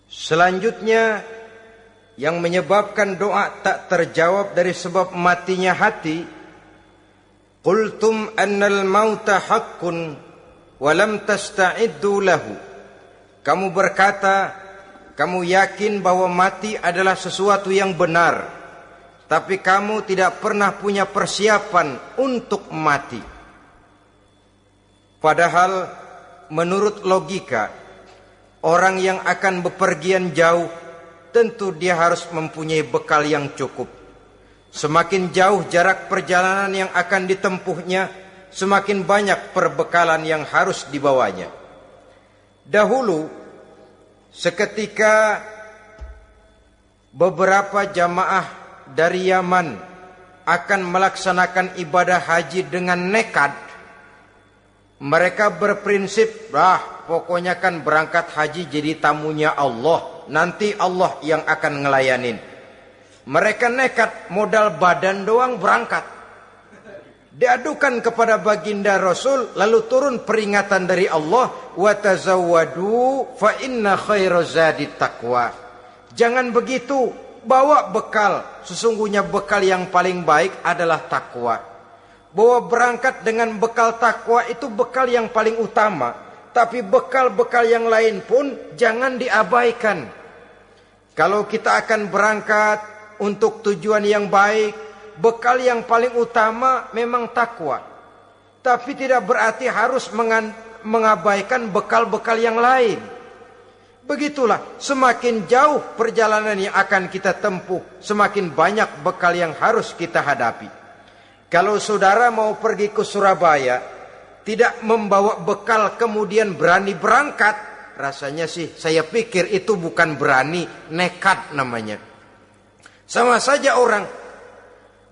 Selanjutnya, yang menyebabkan doa tak terjawab dari sebab matinya hati, qultum annal mauta haqqun wa lam tasta'iddu lahu. Kamu berkata, kamu yakin bahwa mati adalah sesuatu yang benar, tapi kamu tidak pernah punya persiapan untuk mati. Padahal menurut logika, orang yang akan bepergian jauh tentu dia harus mempunyai bekal yang cukup. Semakin jauh jarak perjalanan yang akan ditempuhnya, semakin banyak perbekalan yang harus dibawanya. Dahulu, seketika beberapa jamaah dari Yaman akan melaksanakan ibadah haji dengan nekat, mereka berprinsip, pokoknya kan berangkat haji jadi tamunya Allah, nanti Allah yang akan ngelayanin. Mereka nekat, modal badan doang berangkat. Diadukan kepada baginda Rasul, lalu turun peringatan dari Allah, wa tazawwadu fa inna khairaz zadi taqwa. Jangan begitu, bawa bekal. Sesungguhnya bekal yang paling baik adalah takwa. Bahwa berangkat dengan bekal takwa itu bekal yang paling utama. Tapi bekal-bekal yang lain pun jangan diabaikan. Kalau kita akan berangkat untuk tujuan yang baik, bekal yang paling utama memang takwa. Tapi tidak berarti harus mengabaikan bekal-bekal yang lain. Begitulah, semakin jauh perjalanan yang akan kita tempuh, semakin banyak bekal yang harus kita hadapi. Kalau saudara mau pergi ke Surabaya, tidak membawa bekal kemudian berani berangkat, rasanya sih saya pikir itu bukan berani, nekat namanya. Sama saja orang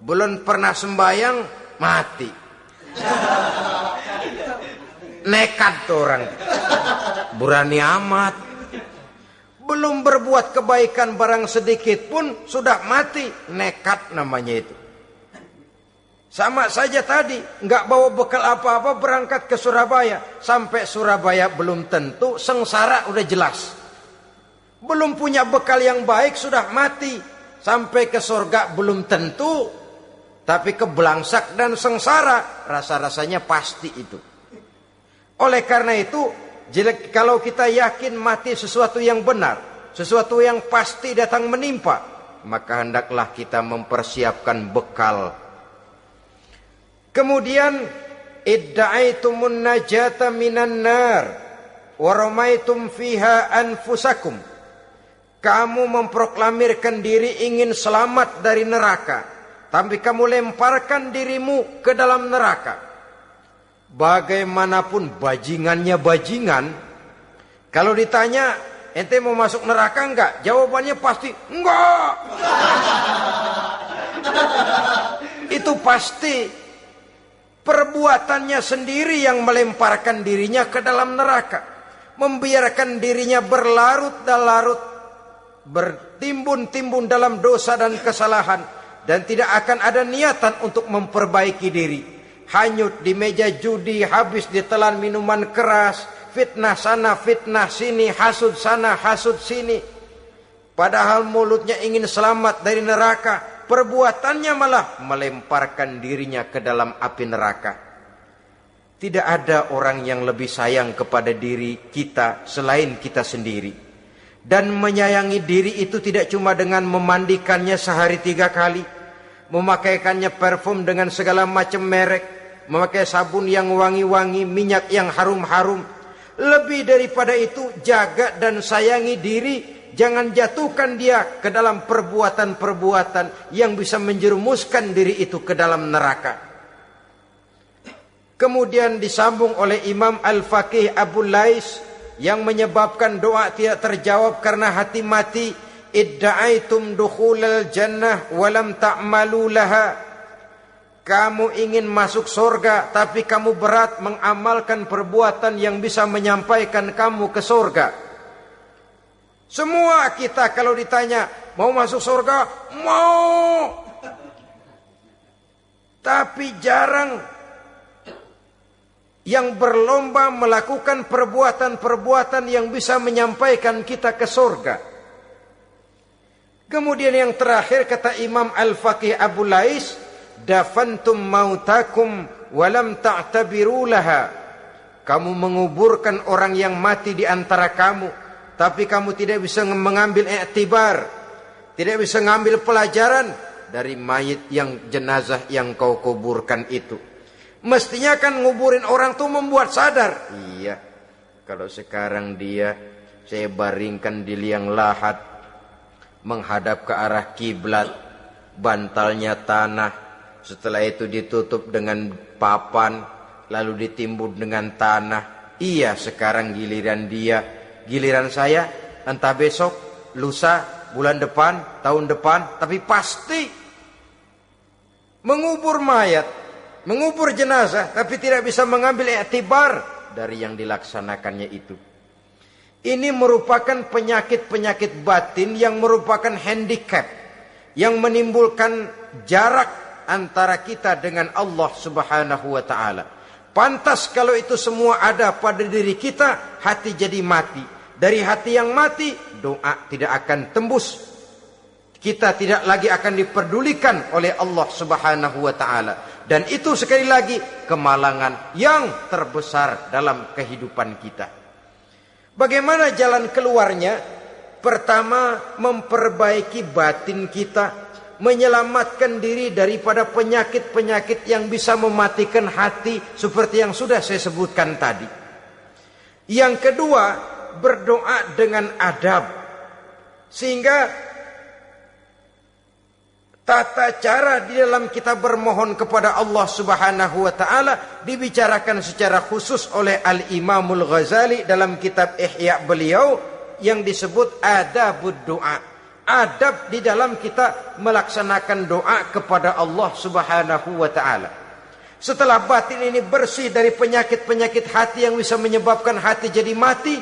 belum pernah sembahyang mati. Nekat tuh orang. Berani amat. Belum berbuat kebaikan barang sedikit pun sudah mati. Nekat namanya itu. Sama saja tadi, nggak bawa bekal apa-apa berangkat ke Surabaya. Sampai Surabaya belum tentu, sengsara udah jelas. Belum punya bekal yang baik sudah mati. Sampai ke surga belum tentu, tapi kebelangsak dan sengsara rasa-rasanya pasti itu. Oleh karena itu, kalau kita yakin mati sesuatu yang benar, sesuatu yang pasti datang menimpa, maka hendaklah kita mempersiapkan bekal. Kemudian, idda'aitumun najata minan nar wa ramaitum fiha anfusakum. Kamu memproklamirkan diri ingin selamat dari neraka, tapi kamu lemparkan dirimu ke dalam neraka. Bagaimanapun bajingannya bajingan, kalau ditanya, ente mau masuk neraka enggak? Jawabannya pasti enggak. Itu pasti perbuatannya sendiri yang melemparkan dirinya ke dalam neraka, membiarkan dirinya berlarut-larut, bertimbun-timbun dalam dosa dan kesalahan, dan tidak akan ada niatan untuk memperbaiki diri. Hanyut di meja judi, habis ditelan minuman keras, fitnah sana fitnah sini, hasud sana hasud sini. Padahal mulutnya ingin selamat dari neraka, perbuatannya malah melemparkan dirinya ke dalam api neraka. Tidak ada orang yang lebih sayang kepada diri kita selain kita sendiri. Dan menyayangi diri itu tidak cuma dengan memandikannya sehari 3 kali, memakaikannya parfum dengan segala macam merek, memakai sabun yang wangi-wangi, minyak yang harum-harum. Lebih daripada itu, jaga dan sayangi diri. Jangan jatuhkan dia ke dalam perbuatan-perbuatan yang bisa menjerumuskan diri itu ke dalam neraka. Kemudian disambung oleh Imam Al-Faqih Abu Lais, yang menyebabkan doa tidak terjawab karena hati mati, idda'aitum dukhulal jannah walam ta'malu laha. Kamu ingin masuk surga, tapi kamu berat mengamalkan perbuatan yang bisa menyampaikan kamu ke surga. Semua kita kalau ditanya mau masuk surga, mau, tapi jarang yang berlomba melakukan perbuatan-perbuatan yang bisa menyampaikan kita ke surga. Kemudian yang terakhir kata Imam Al-Faqih Abu Lais, dafantum mautakum walam ta'tabiru laha. Kamu menguburkan orang yang mati di antara kamu, tapi kamu tidak bisa mengambil iktibar, tidak bisa mengambil pelajaran dari mayit yang jenazah yang kau kuburkan itu. Mestinya kan nguburin orang tuh membuat sadar. Iya, kalau sekarang saya baringkan di liang lahat, menghadap ke arah kiblat, bantalnya tanah, setelah itu ditutup dengan papan, lalu ditimbun dengan tanah. Iya, sekarang giliran saya, entah besok, lusa, bulan depan, tahun depan, tapi pasti mengubur mayat, mengubur jenazah, tapi tidak bisa mengambil iktibar dari yang dilaksanakannya itu. Ini merupakan penyakit-penyakit batin yang merupakan handicap, yang menimbulkan jarak antara kita dengan Allah Subhanahu wa ta'ala. Pantas kalau itu semua ada pada diri kita, hati jadi mati. Dari hati yang mati, doa tidak akan tembus. Kita tidak lagi akan diperdulikan oleh Allah Subhanahu wa ta'ala. Dan itu sekali lagi kemalangan yang terbesar dalam kehidupan kita. Bagaimana jalan keluarnya? Pertama, memperbaiki batin kita, menyelamatkan diri daripada penyakit-penyakit yang bisa mematikan hati seperti yang sudah saya sebutkan tadi. Yang kedua, berdoa dengan adab, sehingga tata cara di dalam kita bermohon kepada Allah Subhanahu wa ta'ala dibicarakan secara khusus oleh Al-Imamul Ghazali dalam kitab Ihya beliau yang disebut adabud doa. Adab di dalam kita melaksanakan doa kepada Allah Subhanahu wa ta'ala. Setelah batin ini bersih dari penyakit-penyakit hati yang bisa menyebabkan hati jadi mati,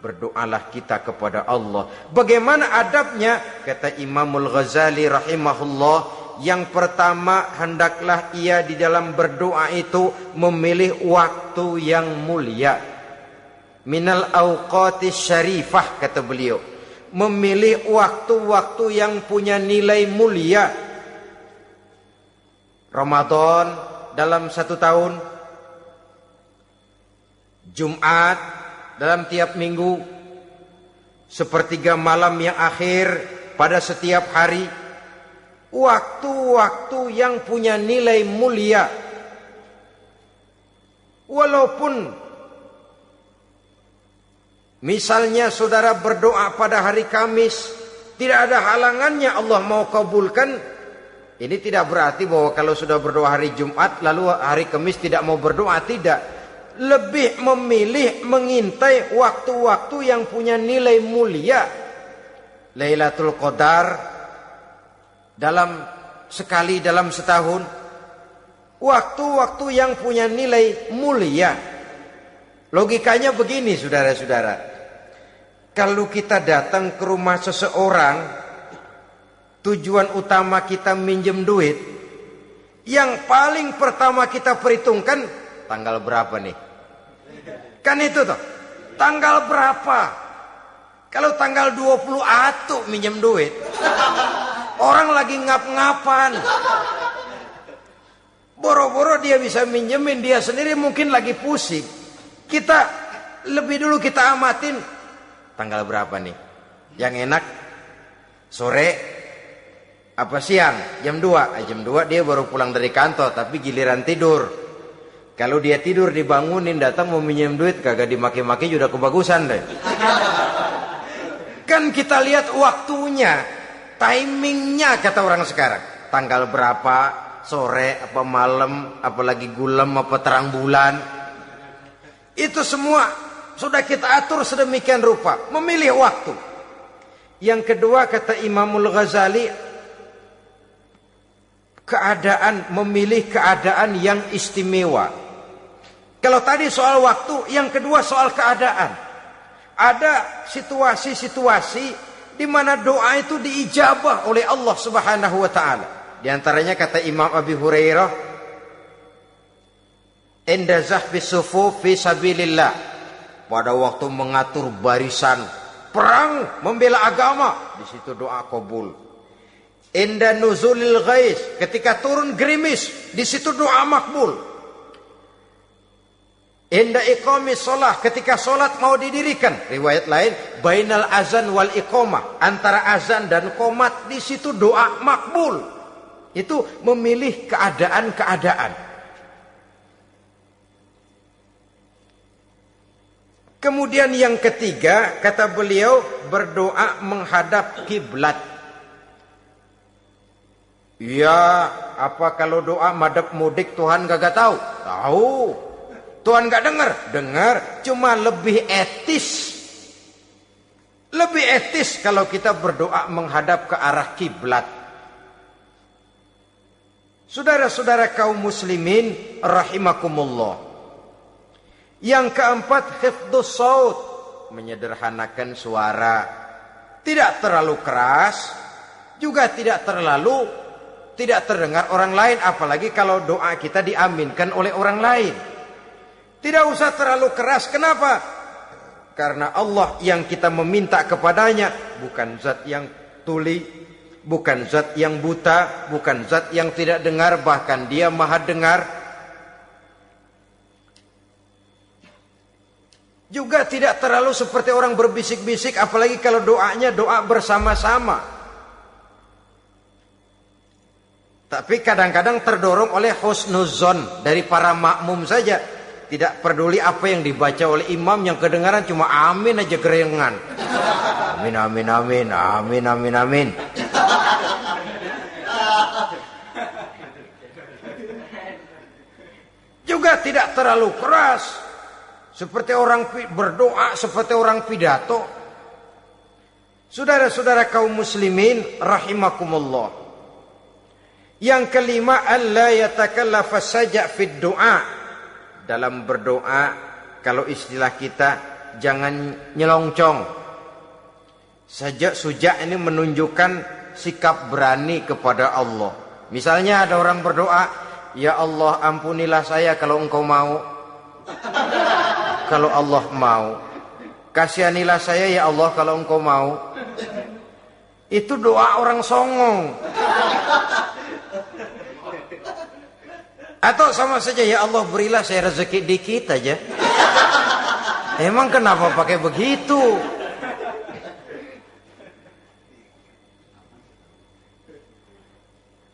berdoalah kita kepada Allah. Bagaimana adabnya? Kata Imamul Ghazali rahimahullah, yang pertama hendaklah ia di dalam berdoa itu memilih waktu yang mulia. Minal awqatis syarifah, kata beliau. Memilih waktu-waktu yang punya nilai mulia. Ramadan dalam 1 tahun, Jumat dalam tiap minggu, sepertiga malam yang akhir pada setiap hari. Waktu-waktu yang punya nilai mulia. Walaupun misalnya saudara berdoa pada hari Kamis, tidak ada halangannya Allah mau kabulkan. Ini tidak berarti bahwa kalau sudah berdoa hari Jumat lalu hari Kamis tidak mau berdoa, tidak. Lebih memilih mengintai waktu-waktu yang punya nilai mulia. Lailatul Qadar sekali dalam setahun. Waktu-waktu yang punya nilai mulia. Logikanya begini, saudara-saudara. Kalau kita datang ke rumah seseorang, tujuan utama kita minjem duit, yang paling pertama kita perhitungkan tanggal berapa nih? Kan itu toh, tanggal berapa? Kalau tanggal 20 atuh minjem duit, orang lagi ngap-ngapan, boro-boro dia bisa minjemin, dia sendiri mungkin lagi pusing. Kita lebih dulu kita amatin tanggal berapa nih? Yang enak sore apa siang? Jam 2. Jam 2 dia baru pulang dari kantor, tapi giliran tidur. Kalau dia tidur dibangunin, datang mau minjem duit, kagak dimaki-maki sudah kebagusan deh. Kan kita lihat waktunya, timingnya kata orang sekarang. Tanggal berapa, sore apa malam, apalagi gulem apa terang bulan. Itu semua sudah kita atur sedemikian rupa, memilih waktu. Yang kedua kata Imamul Ghazali, memilih keadaan yang istimewa. Kalau tadi soal waktu, yang kedua soal keadaan. Ada situasi-situasi di mana doa itu diijabah oleh Allah Subhanahu wa taala. Di antaranya kata Imam Abi Hurairah, Inda zahfi sufuf fi sabilillah, pada waktu mengatur barisan perang membela agama, di situ doa kabul. Inda nuzulil ghais, ketika turun gerimis, di situ doa makbul. Inda iqamis shalah, ketika salat mau didirikan, riwayat lain bainal azan wal iqamah, antara azan dan qomat, di situ doa makbul. Itu memilih keadaan-keadaan. Kemudian yang ketiga, kata beliau, berdoa menghadap kiblat. Ya, apa kalau doa madhab mudik Tuhan gak tahu? Tahu. Tuhan gak dengar? Dengar. Cuma lebih etis. Lebih etis kalau kita berdoa menghadap ke arah kiblat. Saudara-saudara kaum muslimin rahimakumullah. Yang keempat, hifdzus saut, menyederhanakan suara. Tidak terlalu keras, juga tidak terdengar orang lain, apalagi kalau doa kita diaminkan oleh orang lain. Tidak usah terlalu keras. Kenapa? Karena Allah yang kita meminta kepadanya bukan zat yang tuli, bukan zat yang buta, bukan zat yang tidak dengar, bahkan Dia Maha dengar. Juga tidak terlalu seperti orang berbisik-bisik, apalagi kalau doanya doa bersama-sama. Tapi kadang-kadang terdorong oleh husnuzon dari para makmum saja. Tidak peduli apa yang dibaca oleh imam, yang kedengaran cuma amin aja gerengan. Amin, amin, amin, amin, amin, amin. Juga tidak terlalu keras. Seperti orang berdoa, seperti orang pidato. Saudara-saudara kaum muslimin rahimakumullah. Yang kelima, alla yatakallafa saja' fid du'a. Dalam berdoa, kalau istilah kita, jangan nyelongcong. Saja' ini menunjukkan sikap berani kepada Allah. Misalnya ada orang berdoa, ya Allah ampunilah saya kalau engkau mau. Kalau Allah mau, kasihanilah saya ya Allah kalau engkau mau. Itu doa orang songong. Atau sama saja, ya Allah berilah saya rezeki dikit aja. Emang kenapa pakai begitu?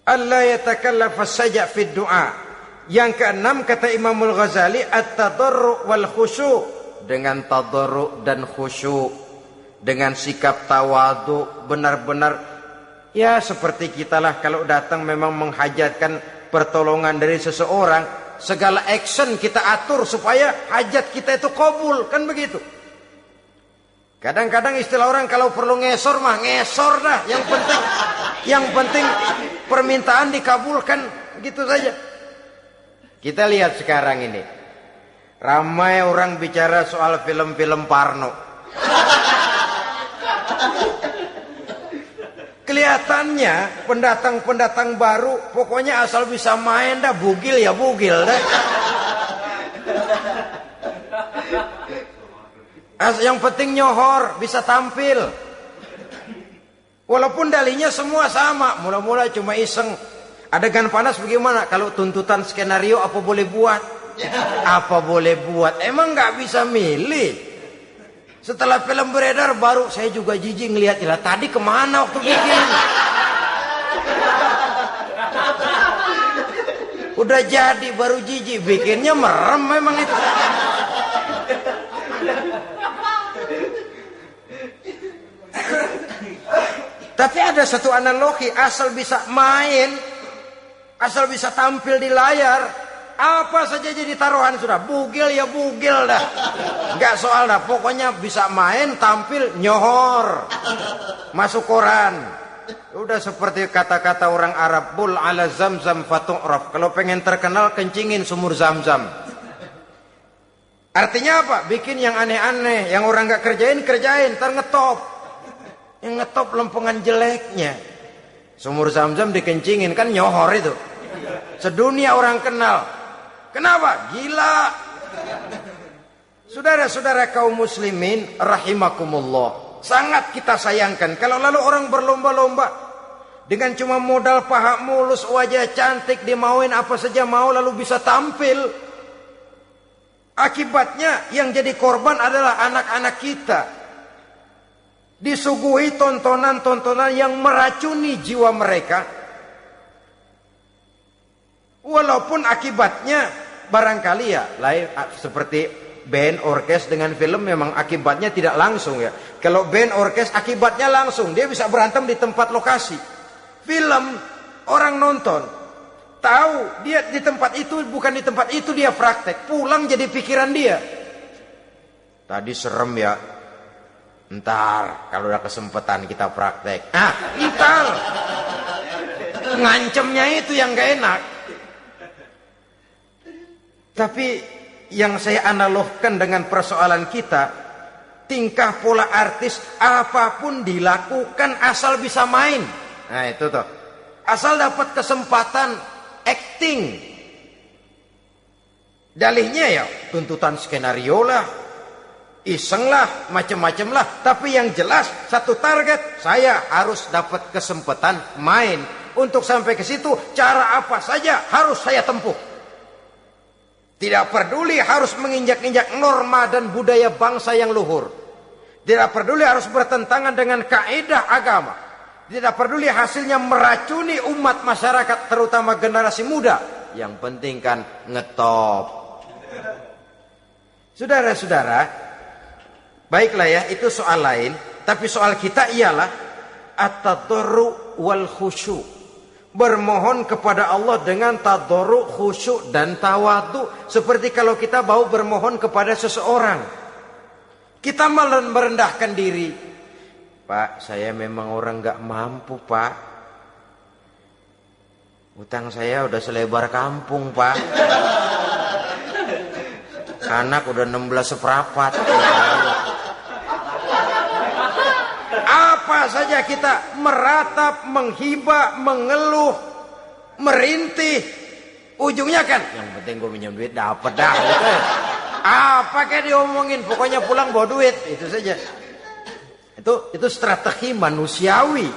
Allah yatakallafa saja fid du'a. Yang keenam, kata Imamul Ghazali, at-tadarru' wal khusyu', dengan tadarru' dan khusyuk, dengan sikap tawadu, benar-benar ya seperti kita lah kalau datang memang menghajatkan pertolongan dari seseorang, segala action kita atur supaya hajat kita itu kabul, kan begitu. Kadang-kadang istilah orang kalau perlu ngesor mah ngesor dah, yang penting permintaan dikabulkan, gitu saja. Kita lihat sekarang ini, ramai orang bicara soal film-film Parno. Kelihatannya pendatang-pendatang baru, pokoknya asal bisa main dah, bugil ya bugil dah. Yang penting nyohor, bisa tampil. Walaupun dalihnya semua sama, mula-mula cuma iseng. Adegan panas bagaimana? Kalau tuntutan skenario apa boleh buat? Apa boleh buat? Emang nggak bisa milih. Setelah film beredar baru saya juga jijik ngelihat, ilah tadi kemana waktu bikin? Udah jadi baru jijik, bikinnya merem memang itu. Tapi ada satu analogi, asal bisa main, asal bisa tampil di layar, apa saja jadi taruhan sudah. Bugil ya bugil dah, nggak soal dah. Pokoknya bisa main, tampil, nyohor, masuk koran. Udah seperti kata-kata orang Arab, bul ala zamzam fatu'raf. Kalau pengen terkenal, kencingin sumur Zamzam. Artinya apa? Bikin yang aneh-aneh, yang orang nggak kerjain, ntar ngetop. Yang ngetop lempengan jeleknya. Sumur Zamzam dikencingin, kan nyohor itu. Sedunia orang kenal. Kenapa? Gila. Saudara-saudara kaum muslimin rahimakumullah, sangat kita sayangkan kalau lalu orang berlomba-lomba dengan cuma modal paha mulus, wajah cantik, dimauin apa saja mau lalu bisa tampil. Akibatnya yang jadi korban adalah anak-anak kita. Disuguhi tontonan-tontonan yang meracuni jiwa mereka. Walaupun akibatnya barangkali ya lain seperti band orkes dengan film, memang akibatnya tidak langsung ya. Kalau band orkes akibatnya langsung, dia bisa berantem di tempat lokasi. Film orang nonton tahu dia di tempat itu, bukan di tempat itu dia praktek, pulang jadi pikiran dia. Tadi serem ya, ntar kalau udah kesempatan kita praktek. Ntar ngancemnya itu yang gak enak. Tapi yang saya analogkan dengan persoalan kita, tingkah pola artis apapun dilakukan asal bisa main. Nah itu tuh, asal dapat kesempatan acting. Dalihnya ya tuntutan skenario lah, iseng lah, macem-macem lah. Tapi yang jelas satu target, saya harus dapat kesempatan main. Untuk sampai ke situ cara apa saja harus saya tempuh. Tidak peduli harus menginjak-injak norma dan budaya bangsa yang luhur. Tidak peduli harus bertentangan dengan kaidah agama. Tidak peduli hasilnya meracuni umat masyarakat, terutama generasi muda. Yang penting kan ngetop. Saudara-saudara, baiklah ya, itu soal lain. Tapi soal kita ialah at-tadarru wal khusyu'. Bermohon kepada Allah dengan tadarru, khusyuk dan tawadhu. Seperti kalau kita mau bermohon kepada seseorang, kita merendahkan diri. Pak, saya memang orang gak mampu pak. Utang saya udah selebar kampung pak. Anak udah 16 seperempat. Apa saja kita meratap, menghibah, mengeluh, merintih, ujungnya kan yang penting gue minjem duit dapat dah gitu. Apa kayak diomongin, pokoknya pulang bawa duit, itu saja. Itu strategi manusiawi.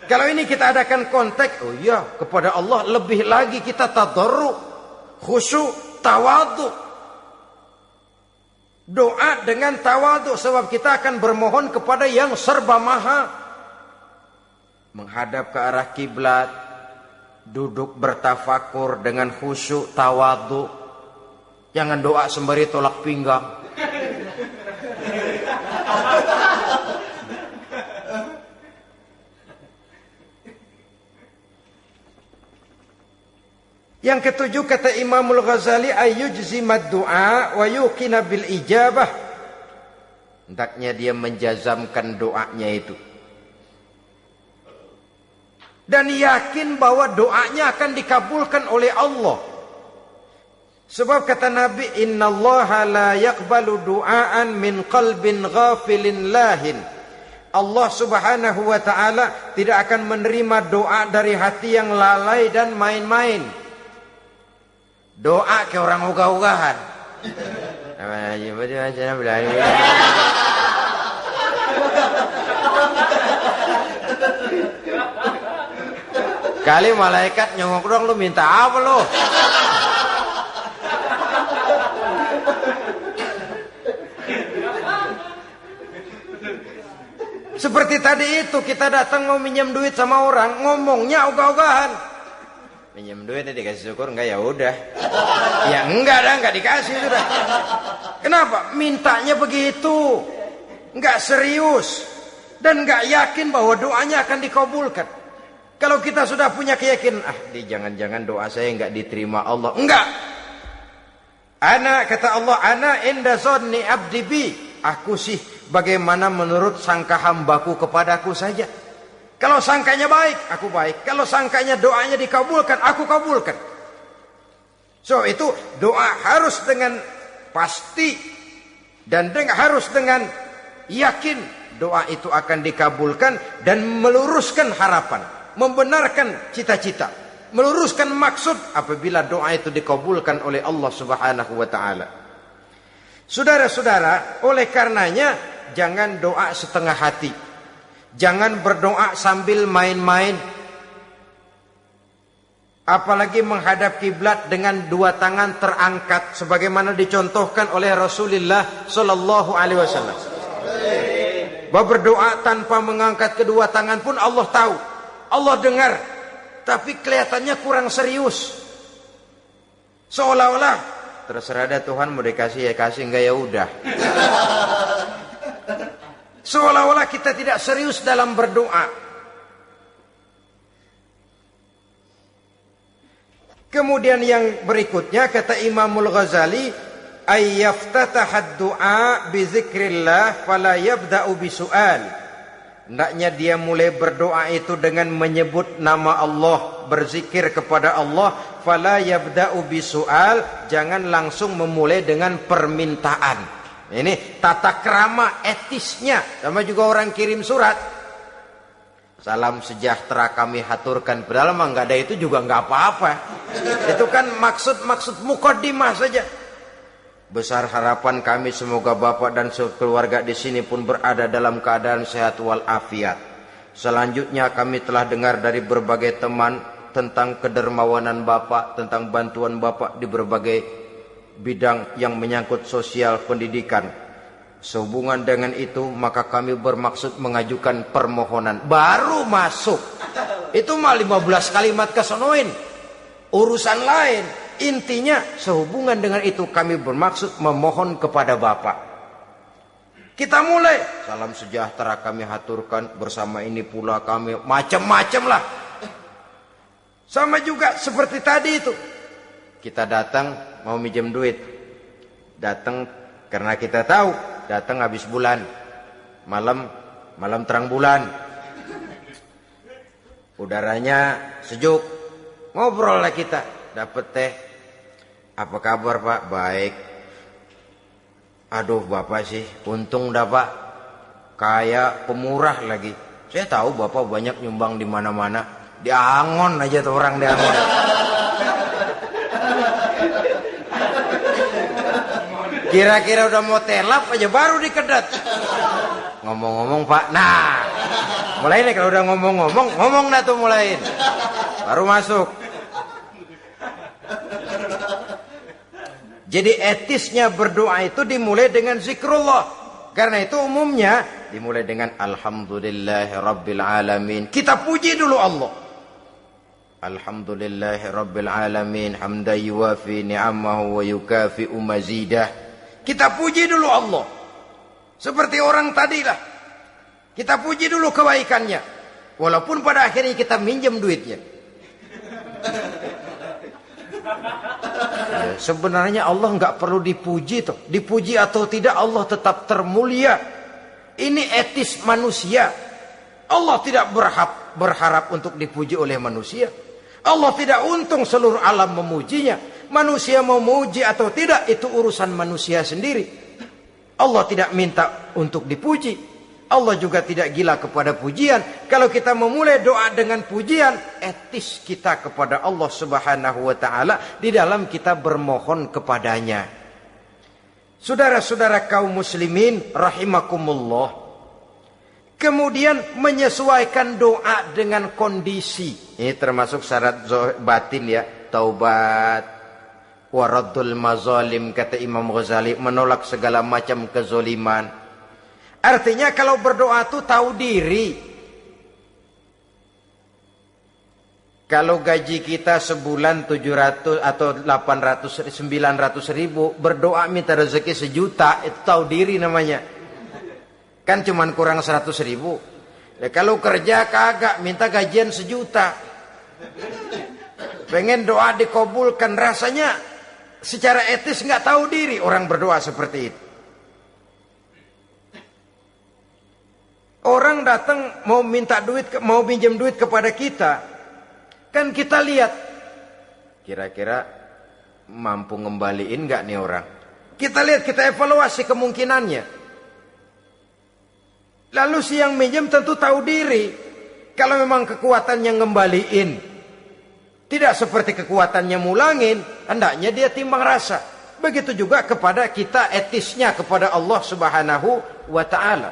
Kalau ini kita adakan konteks, oh iya, kepada Allah lebih lagi kita tadarru, khusyuk, tawadhu. Doa dengan tawadhu, sebab kita akan bermohon kepada yang serba maha. Menghadap ke arah kiblat, duduk bertafakur dengan khusyuk, tawadhu. Jangan doa sembari tolak pinggang. Yang ketujuh kata Imamul Ghazali, ayyujzimad du'a wa yuqina bil ijabah. Hendaknya dia menjazamkan doanya itu dan yakin bahwa doanya akan dikabulkan oleh Allah. Sebab kata Nabi, innallaha la yaqbalu du'aan min qalbin ghafilin lahin. Allah subhanahu wa ta'ala tidak akan menerima doa dari hati yang lalai dan main-main. Doa ke orang ugah-ugahan. Kali malaikat nyongok dong, lu minta apa lu? Seperti tadi itu, kita datang mau minjem duit sama orang, ngomongnya ogah-ogahan. Minjem duitnya dikasih syukur, enggak ya udah. Ya enggak dah, enggak dikasih sudah. Kenapa? Mintanya begitu. Enggak serius dan enggak yakin bahwa doanya akan dikabulkan. Kalau kita sudah punya keyakinan, jangan-jangan doa saya enggak diterima Allah. Enggak. Kata Allah, ana inda zanni abdi bi. Aku sih bagaimana menurut sangka hambaku kepadaku saja. Kalau sangkanya baik, aku baik. Kalau sangkanya doanya dikabulkan, aku kabulkan. So itu doa harus dengan pasti dan harus dengan yakin doa itu akan dikabulkan dan meluruskan harapan, membenarkan cita-cita. meluruskan maksud apabila doa itu dikabulkan oleh Allah Subhanahu wa taala. Saudara-saudara, oleh karenanya jangan doa setengah hati. Jangan berdoa sambil main-main. Apalagi menghadap kiblat dengan dua tangan terangkat sebagaimana dicontohkan oleh Rasulullah sallallahu alaihi wasallam. Bahwa berdoa tanpa mengangkat kedua tangan pun Allah tahu. Allah dengar, tapi kelihatannya kurang serius. Seolah-olah terserah ada Tuhan, mau dikasih ya kasih, enggak ya udah. Seolah-olah kita tidak serius dalam berdoa. Kemudian yang berikutnya kata Imamul Ghazali, ayyaftatahad du'a bi zikrillah fala yabda'u bisu'al. Hendaknya dia mulai berdoa itu dengan menyebut nama Allah, berzikir kepada Allah, fala yabda'u bisu'al, jangan langsung memulai dengan permintaan. Ini tata krama etisnya. Sama juga orang kirim surat, salam sejahtera kami haturkan, padahal mah nggak ada itu juga nggak apa-apa. Itu kan maksud mukaddimah saja. Besar harapan kami semoga Bapak dan keluarga di sini pun berada dalam keadaan sehat walafiat. Selanjutnya kami telah dengar dari berbagai teman tentang kedermawanan Bapak, tentang bantuan Bapak di berbagai bidang yang menyangkut sosial pendidikan. Sehubungan dengan itu maka kami bermaksud mengajukan permohonan. Baru masuk itu mah 15 kalimat kesonoin, urusan lain. Intinya sehubungan dengan itu kami bermaksud memohon kepada Bapak. Kita mulai, salam sejahtera kami haturkan, bersama ini pula kami, macam-macam lah. Sama juga seperti tadi itu, kita datang mau minjem duit, datang karena kita tahu datang habis bulan, malam terang bulan, udaranya sejuk, ngobrol lah kita, dapet teh. Apa kabar Pak? Baik. Aduh Bapak sih, untung dah Pak, kaya pemurah lagi. Saya tahu Bapak banyak nyumbang di mana-mana, di Angon aja tuh orang di Angon. Kira-kira udah mau telap aja baru dikedat. Ngomong-ngomong Pak, nah mulai nih kalau udah ngomong dah tuh mulain, baru masuk. Jadi etisnya berdoa itu dimulai dengan zikrullah. Karena itu umumnya dimulai dengan alhamdulillahi rabbil alamin. Kita puji dulu Allah. Alhamdulillahi rabbil alamin hamdan yuwafi ni'amahu wa yukafi'u mazidah. Kita puji dulu Allah. Seperti orang tadilah. Kita puji dulu kebaikannya. Walaupun pada akhirnya kita minjem duitnya. Ya, sebenarnya Allah nggak perlu dipuji toh. Dipuji atau tidak Allah tetap termulia. Ini etis manusia. Allah tidak berharap untuk dipuji oleh manusia. Allah tidak untung seluruh alam memujinya. Manusia mau memuji atau tidak itu urusan manusia sendiri. Allah tidak minta untuk dipuji. Allah juga tidak gila kepada pujian. Kalau kita memulai doa dengan pujian, etis kita kepada Allah Subhanahu wa taala di dalam kita bermohon kepadanya. Saudara-saudara kaum muslimin rahimakumullah. Kemudian menyesuaikan doa dengan kondisi. Ini termasuk syarat batin ya, taubat, waraddul mazalim kata Imam Ghazali, menolak segala macam kezoliman. Artinya kalau berdoa itu tahu diri. Kalau gaji kita sebulan 700 atau 800 900 ribu, berdoa minta rezeki 1 juta, itu tahu diri namanya. Kan cuman kurang 100 ribu. Ya, kalau kerja kagak minta gajian 1 juta. Pengen doa dikabulkan, rasanya secara etis nggak tahu diri orang berdoa seperti itu. Orang datang mau minta duit, mau pinjam duit kepada kita, kan kita lihat kira-kira mampu ngembaliin nggak nih orang. Kita lihat, kita evaluasi kemungkinannya. Lalu si yang minjem tentu tahu diri. Kalau memang kekuatannya ngembaliin, Tidak seperti kekuatannya mulangin, hendaknya dia timbang rasa. Begitu juga kepada kita etisnya kepada Allah Subhanahu wa ta'ala.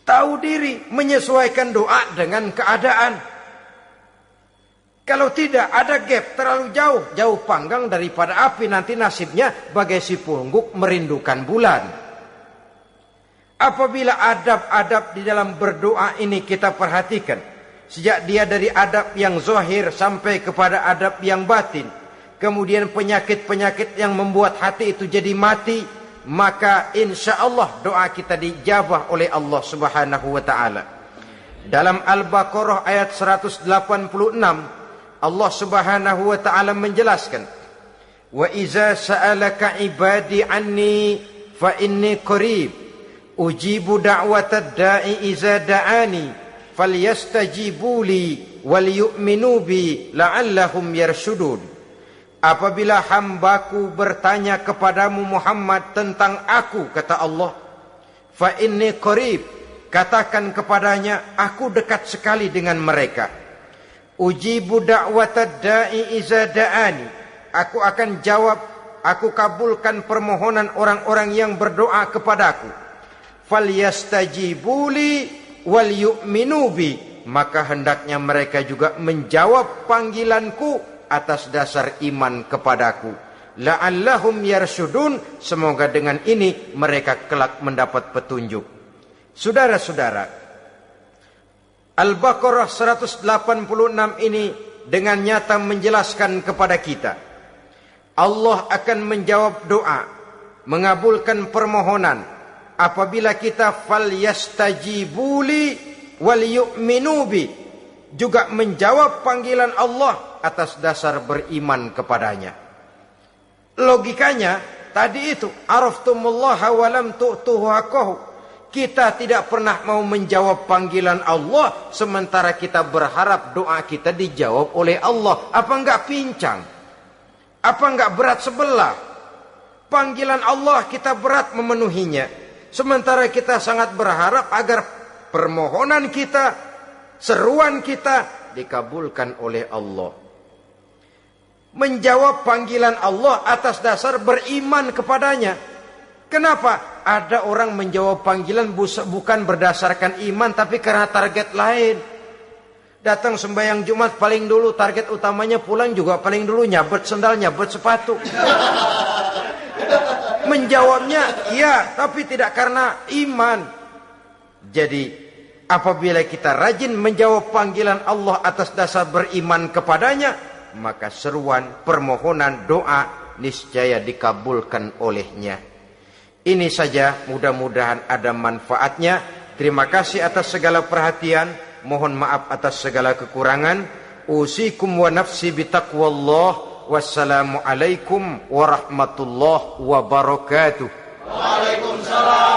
Tahu diri, menyesuaikan doa dengan keadaan. Kalau tidak ada gap terlalu jauh panggang daripada api, nanti nasibnya bagai si pungguk merindukan bulan. Apabila adab-adab di dalam berdoa ini kita perhatikan, sejak dia dari adab yang zahir sampai kepada adab yang batin, kemudian penyakit-penyakit yang membuat hati itu jadi mati, maka insya Allah doa kita dijabah oleh Allah Subhanahu wa ta'ala. Dalam Al-Baqarah ayat 186, Allah Subhanahu wa ta'ala menjelaskan, wa iza sa'alaka ibadi anni fa inni qarib ujibu da'watad da'i iza da'ani falyastajibu li wal yu'minu bi la'allahum yarshudun. Apabila hambaku bertanya kepadamu Muhammad tentang aku, kata Allah, fa inni qarib, katakan kepadanya aku dekat sekali dengan mereka. Ujibu da'watad da'i iza da'ani, aku akan jawab, aku kabulkan permohonan orang-orang yang berdoa kepadaku. Falyastajibu li wal yu'minu bi, maka hendaknya mereka juga menjawab panggilanku atas dasar iman kepadaku. La'allahum yarshudun, semoga dengan ini mereka kelak mendapat petunjuk. Saudara-saudara, Al-Baqarah 186 ini dengan nyata menjelaskan kepada kita, Allah akan menjawab doa, mengabulkan permohonan apabila kita falyastajibuli wal yu'minu bi, juga menjawab panggilan Allah atas dasar beriman kepadanya. Logikanya tadi itu, araftumullaha wa lam tu'tuhu haqqahu. Kita tidak pernah mau menjawab panggilan Allah sementara kita berharap doa kita dijawab oleh Allah. Apa enggak pincang? Apa enggak berat sebelah? Panggilan Allah kita berat memenuhinya, sementara kita sangat berharap agar permohonan kita, seruan kita dikabulkan oleh Allah. Menjawab panggilan Allah atas dasar beriman kepadanya. Kenapa? Ada orang menjawab panggilan bukan berdasarkan iman, tapi karena target lain. Datang sembahyang Jumat paling dulu, target utamanya pulang juga paling dulu nyabet sendal, nyabet sepatu. Menjawabnya iya, tapi tidak karena iman. Jadi apabila kita rajin menjawab panggilan Allah atas dasar beriman kepadanya, maka seruan, permohonan, doa niscaya dikabulkan olehnya. Ini saja, mudah-mudahan ada manfaatnya. Terima kasih atas segala perhatian, mohon maaf atas segala kekurangan. Usikum wa nafsi bitaqwallah. Wassalamualaikum warahmatullahi wabarakatuh. Waalaikumsalam.